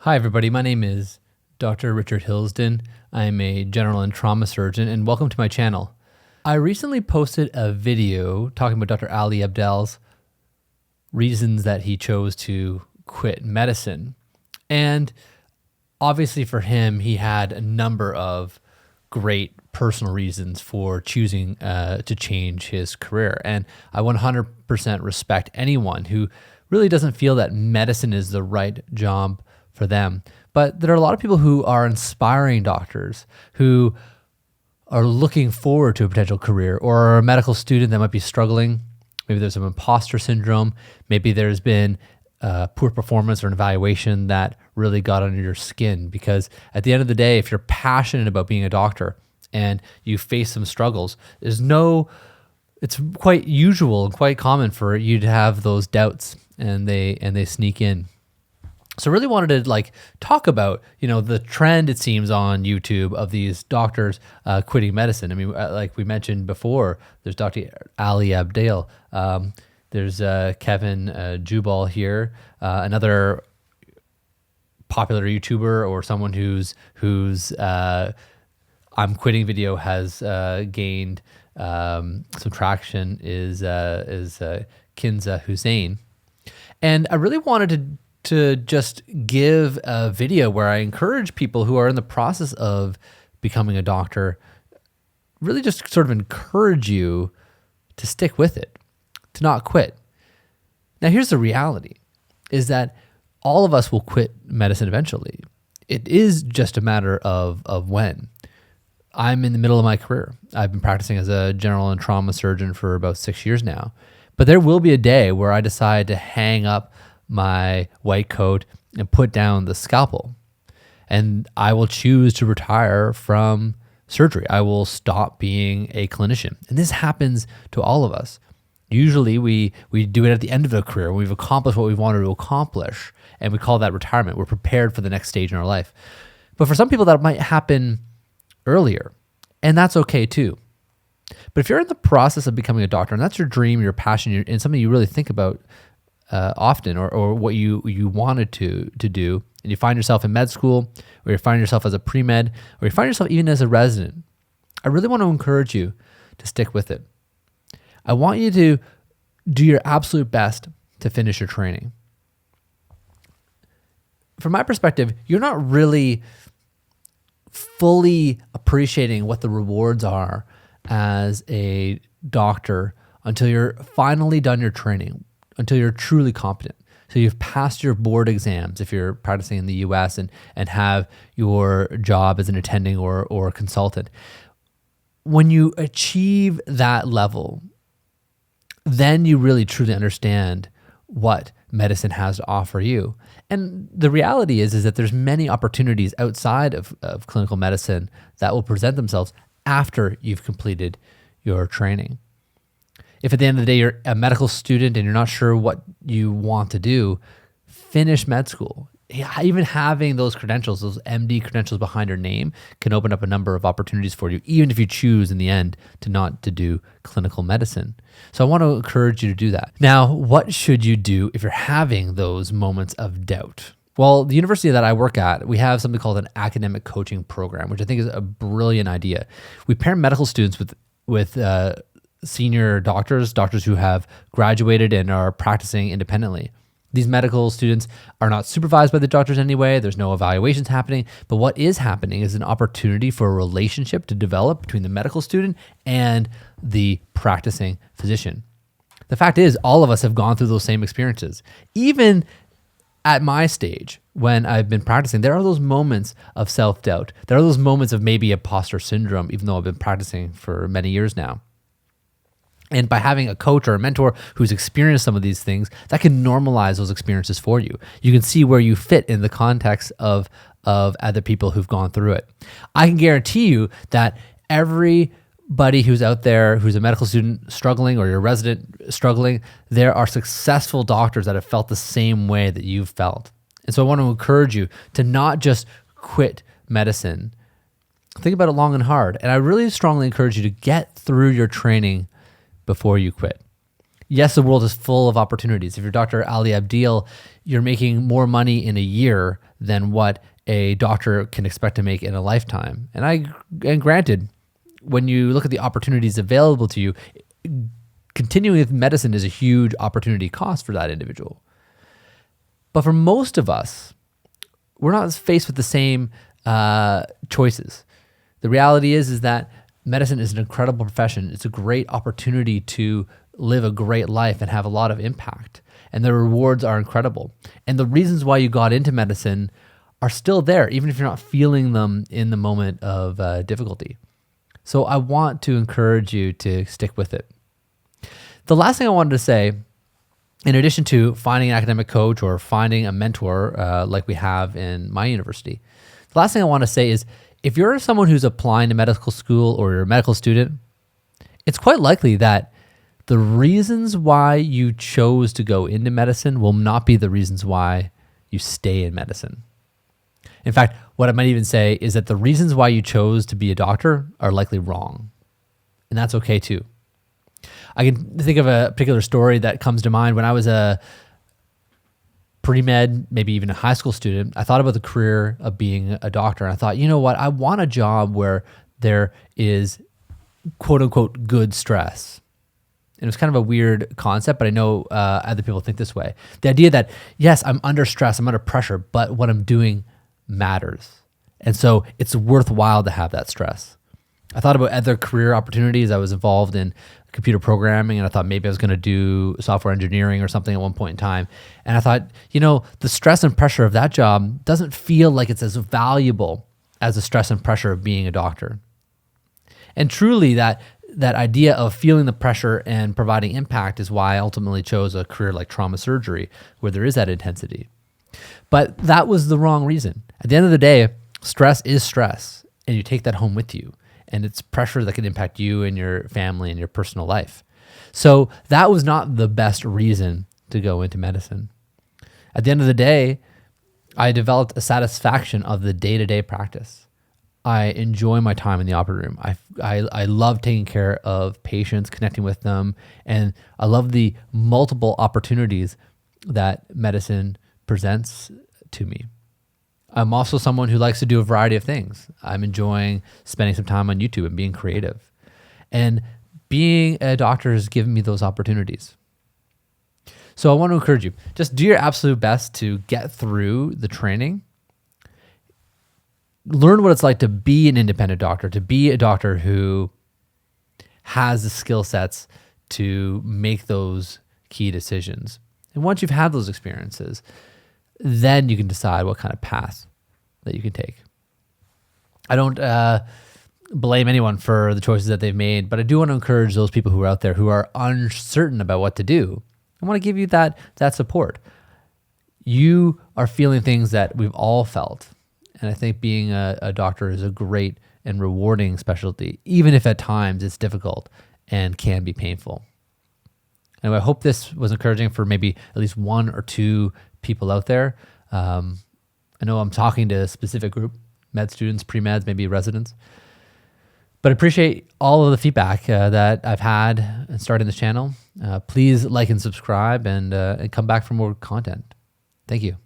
Hi, everybody. My name is Dr. Richard Hilsden. I'm a general and trauma surgeon, and welcome to my channel. I recently posted a video talking about Dr. Ali Abdaal's reasons that he chose to quit medicine. And obviously for him, he had a number of great personal reasons for choosing to change his career. And I 100% respect anyone who really doesn't feel that medicine is the right job for them. But there are a lot of people who are inspiring doctors who are looking forward to a potential career, or are a medical student that might be struggling. Maybe there's some imposter syndrome. Maybe there's been poor performance or an evaluation that really got under your skin. Because at the end of the day, if you're passionate about being a doctor and you face some struggles, it's quite usual and quite common for you to have those doubts, and they sneak in. So really wanted to talk about, the trend it seems on YouTube of these doctors quitting medicine. I mean, like we mentioned before, there's Dr. Ali Abdaal. There's Kevin Jubal here, another popular YouTuber or someone whose I'm quitting video has gained some traction is Kinza Hussein. And I really wanted to just give a video where I encourage people who are in the process of becoming a doctor, really just sort of encourage you to stick with it, to not quit. Now, here's the reality, is that all of us will quit medicine eventually. It is just a matter of when. I'm in the middle of my career. I've been practicing as a general and trauma surgeon for about 6 years now. But there will be a day where I decide to hang up my white coat and put down the scalpel. And I will choose to retire from surgery. I will stop being a clinician. And this happens to all of us. Usually we do it at the end of a career. We've accomplished what we wanted to accomplish, and we call that retirement. We're prepared for the next stage in our life. But for some people that might happen earlier, and that's okay too. But if you're in the process of becoming a doctor, and that's your dream, your passion, and something you really think about often, or what you wanted to do, and you find yourself in med school, or you find yourself as a pre-med, or you find yourself even as a resident, I really want to encourage you to stick with it. I want you to do your absolute best to finish your training. From my perspective, you're not really fully appreciating what the rewards are as a doctor until you're finally done your training, until you're truly competent. So you've passed your board exams if you're practicing in the US and have your job as an attending or a consultant. When you achieve that level, then you really truly understand what medicine has to offer you. And the reality is that there's many opportunities outside of clinical medicine that will present themselves after you've completed your training. If at the end of the day you're a medical student and you're not sure what you want to do, finish med school. Even having those credentials, those MD credentials behind your name, can open up a number of opportunities for you, even if you choose in the end to do clinical medicine. So I want to encourage you to do that. Now, what should you do if you're having those moments of doubt? Well, the university that I work at, we have something called an academic coaching program, which I think is a brilliant idea. We pair medical students with senior doctors who have graduated and are practicing independently. These medical students are not supervised by the doctors anyway. There's no evaluations happening. But what is happening is an opportunity for a relationship to develop between the medical student and the practicing physician. The fact is, all of us have gone through those same experiences. Even at my stage, when I've been practicing, there are those moments of self-doubt. There are those moments of maybe imposter syndrome, even though I've been practicing for many years now. And by having a coach or a mentor who's experienced some of these things, that can normalize those experiences for you. You can see where you fit in the context of other people who've gone through it. I can guarantee you that everybody who's out there who's a medical student struggling, or you're a resident struggling, there are successful doctors that have felt the same way that you've felt. And so I want to encourage you to not just quit medicine. Think about it long and hard. And I really strongly encourage you to get through your training before you quit. Yes, the world is full of opportunities. If you're Dr. Ali Abdeel, you're making more money in a year than what a doctor can expect to make in a lifetime. And granted, when you look at the opportunities available to you, continuing with medicine is a huge opportunity cost for that individual. But for most of us, we're not faced with the same choices. The reality is that medicine is an incredible profession. It's a great opportunity to live a great life and have a lot of impact. And the rewards are incredible. And the reasons why you got into medicine are still there, even if you're not feeling them in the moment of difficulty. So I want to encourage you to stick with it. The last thing I wanted to say, in addition to finding an academic coach or finding a mentor like we have in my university, the last thing I want to say is if you're someone who's applying to medical school or you're a medical student, it's quite likely that the reasons why you chose to go into medicine will not be the reasons why you stay in medicine. In fact, what I might even say is that the reasons why you chose to be a doctor are likely wrong. And that's okay too. I can think of a particular story that comes to mind. When I was a pre-med, maybe even a high school student, I thought about the career of being a doctor. And I thought, you know what? I want a job where there is quote unquote good stress. And it was kind of a weird concept, but I know other people think this way. The idea that, yes, I'm under stress, I'm under pressure, but what I'm doing matters. And so it's worthwhile to have that stress. I thought about other career opportunities. I was involved in computer programming, and I thought maybe I was going to do software engineering or something at one point in time. And I thought, the stress and pressure of that job doesn't feel like it's as valuable as the stress and pressure of being a doctor. And truly, that idea of feeling the pressure and providing impact is why I ultimately chose a career like trauma surgery, where there is that intensity. But that was the wrong reason. At the end of the day, stress is stress, and you take that home with you. And it's pressure that can impact you and your family and your personal life. So that was not the best reason to go into medicine. At the end of the day, I developed a satisfaction of the day-to-day practice. I enjoy my time in the operating room. I love taking care of patients, connecting with them, and I love the multiple opportunities that medicine presents to me. I'm also someone who likes to do a variety of things. I'm enjoying spending some time on YouTube and being creative. And being a doctor has given me those opportunities. So I want to encourage you, just do your absolute best to get through the training. Learn what it's like to be an independent doctor, to be a doctor who has the skill sets to make those key decisions. And once you've had those experiences, then you can decide what kind of path that you can take. I don't blame anyone for the choices that they've made, but I do want to encourage those people who are out there who are uncertain about what to do. I want to give you that support. You are feeling things that we've all felt. And I think being a doctor is a great and rewarding specialty, even if at times it's difficult and can be painful. Anyway, I hope this was encouraging for maybe at least one or two people out there. I know I'm talking to a specific group, med students, pre-meds, maybe residents, but I appreciate all of the feedback that I've had in starting this channel. Please like and subscribe and come back for more content. Thank you.